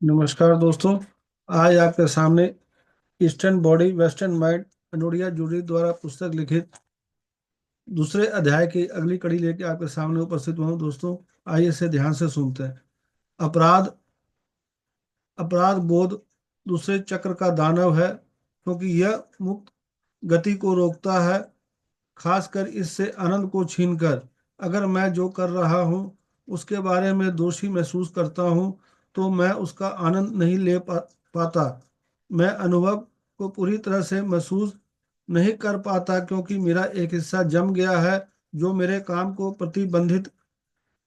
नमस्कार दोस्तों। आज आपके सामने eastern body western mind Anodea Judith द्वारा पुस्तक लिखित दूसरे अध्याय की अगली कड़ी लेके आपके सामने उपस्थित हुआ हूं। दोस्तों, आइए इसे ध्यान से सुनते हैं। अपराध अपराध बोध दूसरे चक्र का दानव है, क्योंकि यह मुक्त गति को रोकता है, खासकर इससे आनंद को छीनकर। अगर मैं जो कर रहा हूँ उसके बारे में दोषी महसूस करता हूँ, तो मैं उसका आनंद नहीं ले पाता। मैं अनुभव को पूरी तरह से महसूस नहीं कर पाता, क्योंकि मेरा एक हिस्सा जम गया है जो मेरे काम को प्रतिबंधित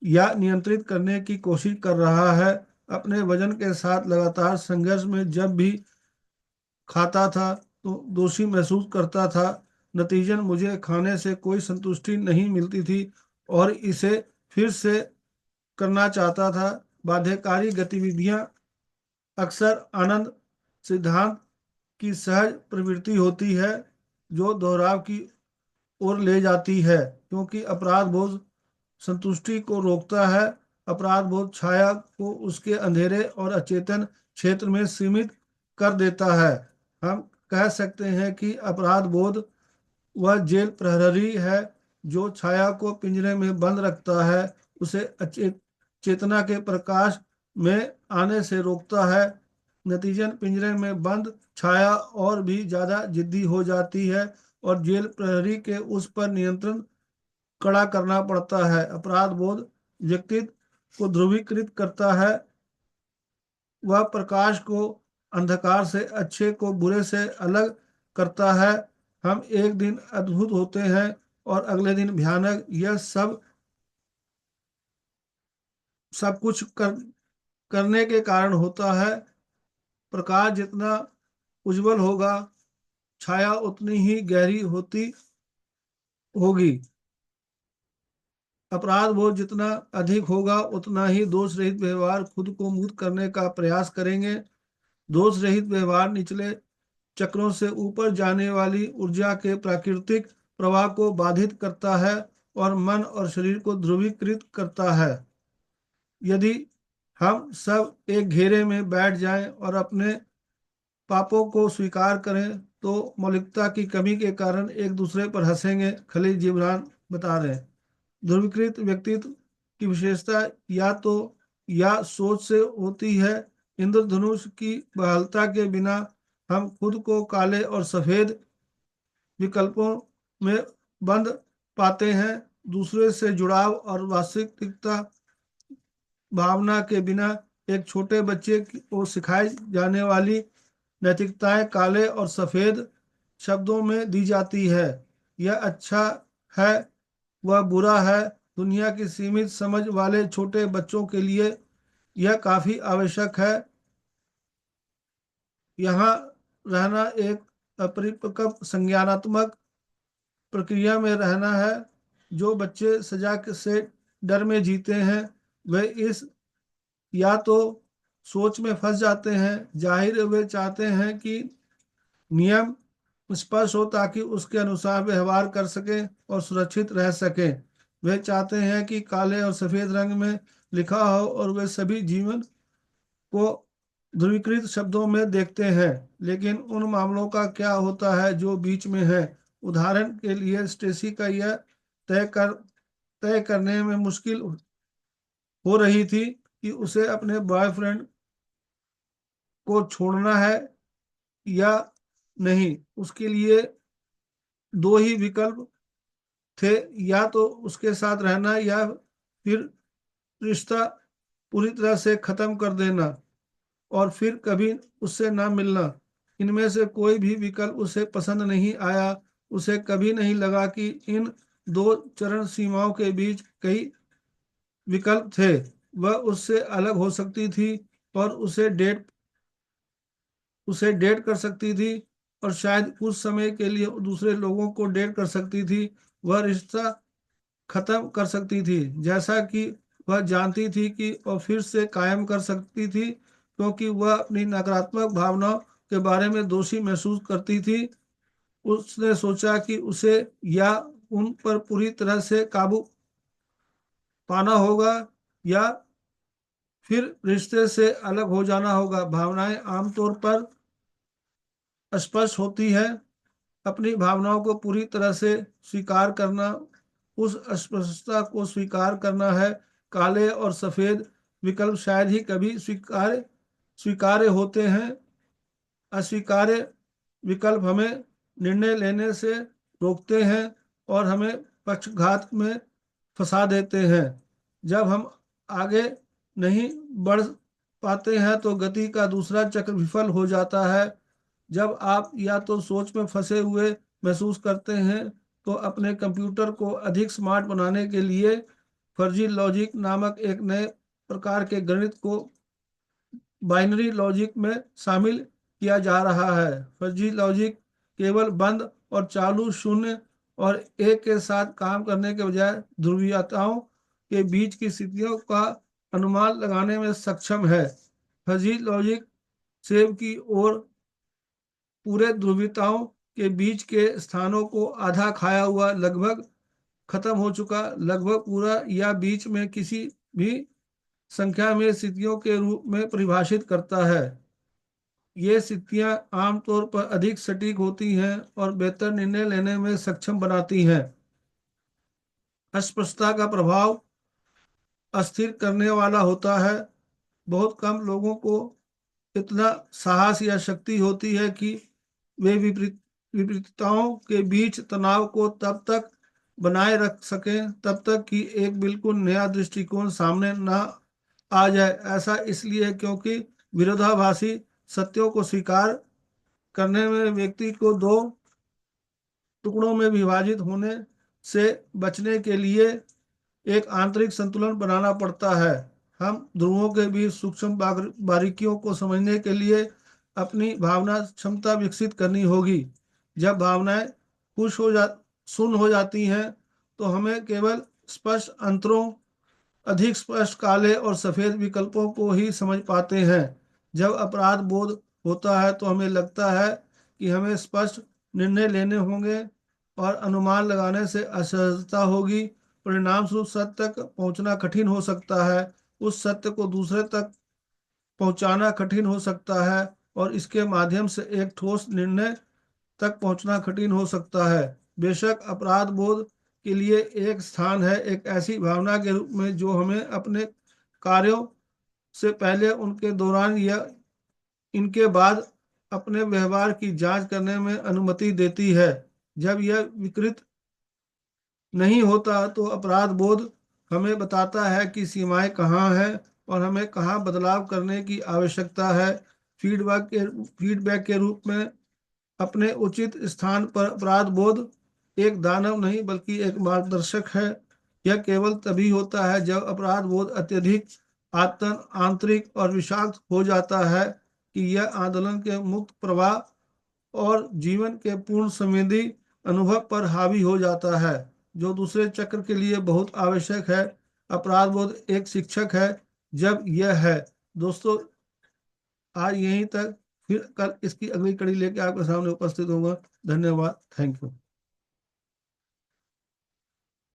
या नियंत्रित करने की कोशिश कर रहा है। अपने वजन के साथ लगातार संघर्ष में जब भी खाता था तो दोषी महसूस करता था। नतीजन मुझे खाने से कोई संतुष्टि नहीं मिलती थी और इसे फिर से करना चाहता था। बाध्यकारी गतिविधियां अक्सर आनंद सिद्धांत की सहज प्रवृत्ति होती है, जो दोहराव की ओर ले जाती है, क्योंकि अपराध बोध संतुष्टि को रोकता है। अपराध बोध छाया को उसके अंधेरे और अचेतन क्षेत्र में सीमित कर देता है। हम कह सकते हैं कि अपराध बोध वह जेल प्रहरी है जो छाया को पिंजरे में बंद रखता है, उसे अचेत चेतना के प्रकाश में आने से रोकता है। नतीजन पिंजरे में बंद छाया और भी ज्यादा जिद्दी हो जाती है और जेल प्रहरी के उस पर नियंत्रण कड़ा करना पड़ता है। अपराध बोध व्यक्तित्व को ध्रुवीकृत करता है। वह प्रकाश को अंधकार से, अच्छे को बुरे से अलग करता है। हम एक दिन अद्भुत होते हैं और अगले दिन भयानक। यह सब कुछ करने के कारण होता है। प्रकाश जितना उज्जवल होगा, छाया उतनी ही गहरी होती होगी। अपराध बोध जितना अधिक होगा, उतना ही दोष रहित व्यवहार खुद को मुक्त करने का प्रयास करेंगे। दोष रहित व्यवहार निचले चक्रों से ऊपर जाने वाली ऊर्जा के प्राकृतिक प्रवाह को बाधित करता है और मन और शरीर को ध्रुवीकृत करता है। यदि हम सब एक घेरे में बैठ जाएं और अपने पापों को स्वीकार करें, तो मौलिकता की कमी के कारण एक दूसरे पर हंसेंगे। खलील जिब्रान बता रहे हैं। ध्रुवीकृत व्यक्तित्व की विशेषता या सोच से होती है। इंद्रधनुष की बहालता के बिना हम खुद को काले और सफेद विकल्पों में बंद पाते हैं। दूसरे से जुड़ाव और वास्तविकता भावना के बिना एक छोटे बच्चे को सिखाई जाने वाली नैतिकताएं काले और सफेद शब्दों में दी जाती है। यह अच्छा है, वह बुरा है। दुनिया की सीमित समझ वाले छोटे बच्चों के लिए यह काफी आवश्यक है। यहाँ रहना एक अपरिपक्व संज्ञानात्मक प्रक्रिया में रहना है। जो बच्चे सजा से डर में जीते हैं, वे इस या तो सोच में फंस जाते हैं। जाहिर वे चाहते हैं कि नियम स्पष्ट हो ताकि उसके अनुसार व्यवहार कर सकें और सुरक्षित रह सकें। वे चाहते हैं कि काले और सफेद रंग में लिखा हो और वे सभी जीवन को ध्रुवीकृत शब्दों में देखते हैं। लेकिन उन मामलों का क्या होता है जो बीच में है? उदाहरण के लिए, स्टेसी का यह तय करने में मुश्किल हो रही थी कि उसे अपने बॉयफ्रेंड को छोड़ना है या नहीं। उसके लिए दो ही विकल्प थे, या तो उसके साथ रहना या फिर रिश्ता पूरी तरह से खत्म कर देना और फिर कभी उससे ना मिलना। इनमें से कोई भी विकल्प उसे पसंद नहीं आया। उसे कभी नहीं लगा कि इन दो चरण सीमाओं के बीच कई विकल्प थे। वह उससे अलग हो सकती थी और उसे डेट कर सकती थी, और शायद कुछ समय के लिए दूसरे लोगों को डेट कर सकती थी। वह रिश्ता खत्म कर सकती थी, जैसा कि वह जानती थी कि और फिर से कायम कर सकती थी, क्योंकि वह अपनी नकारात्मक भावनाओं के बारे में दोषी महसूस करती थी। उसने सोचा कि उसे या उन पर पूरी तरह से काबू पाना होगा, या फिर रिश्ते से अलग हो जाना होगा। भावनाएं आमतौर पर स्पष्ट होती है। अपनी भावनाओं को पूरी तरह से स्वीकार करना, उस अस्पष्टता को स्वीकार करना है। काले और सफेद विकल्प शायद ही कभी स्वीकार्य स्वीकार्य होते हैं। अस्वीकार्य विकल्प हमें निर्णय लेने से रोकते हैं और हमें पक्षघात में फंसा देते हैं। जब हम आगे नहीं बढ़ पाते हैं तो गति का दूसरा चक्र विफल हो जाता है। जब आप या तो सोच में फंसे हुए महसूस करते हैं तो अपने कंप्यूटर को अधिक स्मार्ट बनाने के लिए फर्जी लॉजिक नामक एक नए प्रकार के गणित को बाइनरी लॉजिक में शामिल किया जा रहा है। फर्जी लॉजिक केवल बंद और चालू शून्य और एक के साथ काम करने के बजाय ध्रुवीयताओं के बीच की स्थितियों का अनुमान लगाने में सक्षम है। फर्जी लॉजिक सेब की ओर पूरे ध्रुवीयताओं के बीच के स्थानों को आधा खाया हुआ, लगभग खत्म हो चुका, लगभग पूरा या बीच में किसी भी संख्या में स्थितियों के रूप में परिभाषित करता है। ये स्थितियां आमतौर पर अधिक सटीक होती हैं और बेहतर निर्णय लेने में सक्षम बनाती हैं। अस्पष्टता का प्रभाव अस्थिर करने वाला होता है। बहुत कम लोगों को इतना साहस या शक्ति होती है कि वे विपरीतताओं के बीच तनाव को तब तक बनाए रख सकें तब तक कि एक बिल्कुल नया दृष्टिकोण सामने ना आ जाए। ऐसा इसलिए क्योंकि विरोधाभासी सत्यों को स्वीकार करने में व्यक्ति को दो टुकड़ों में विभाजित होने से बचने के लिए एक आंतरिक संतुलन बनाना पड़ता है। हम ध्रुवों के बीच सूक्ष्म बारीकियों को समझने के लिए अपनी भावना क्षमता विकसित करनी होगी। जब भावनाएं खुश हो जा शून्य हो जाती हैं तो हमें केवल स्पष्ट अंतरों, अधिक स्पष्ट काले और सफेद विकल्पों को ही समझ पाते हैं। जब अपराध बोध होता है तो हमें लगता है कि हमें स्पष्ट निर्णय लेने होंगे और अनुमान लगाने से असहजता होगी। परिणाम स्वरूप सत्य तक पहुंचना कठिन हो सकता है। उस सत्य को दूसरे तक पहुंचाना कठिन हो सकता है और इसके माध्यम से एक ठोस निर्णय तक पहुंचना कठिन हो सकता है। बेशक अपराध बोध के लिए एक स्थान है, एक ऐसी भावना के रूप में जो हमें अपने कार्यों से पहले, उनके दौरान या इनके बाद अपने व्यवहार की जांच करने में अनुमति देती है। जब यह विकृत नहीं होता तो अपराध बोध हमें बताता है कि सीमाएं कहाँ हैं और हमें कहाँ बदलाव करने की आवश्यकता है। फीडबैक के रूप में अपने उचित स्थान पर अपराध बोध एक दानव नहीं बल्कि एक मार्गदर्शक है। यह केवल तभी होता है जब अपराध बोध अत्यधिक आंतरिक और विषाक्त हो जाता है कि यह आंदोलन के मुक्त प्रवाह और जीवन के पूर्ण संवेदी अनुभव पर हावी हो जाता है, जो दूसरे चक्र के लिए बहुत आवश्यक है। अपराध बोध एक शिक्षक है जब यह है। दोस्तों, आज यहीं तक, फिर कल इसकी अगली कड़ी लेके आपके सामने उपस्थित होगा। धन्यवाद। Thank you.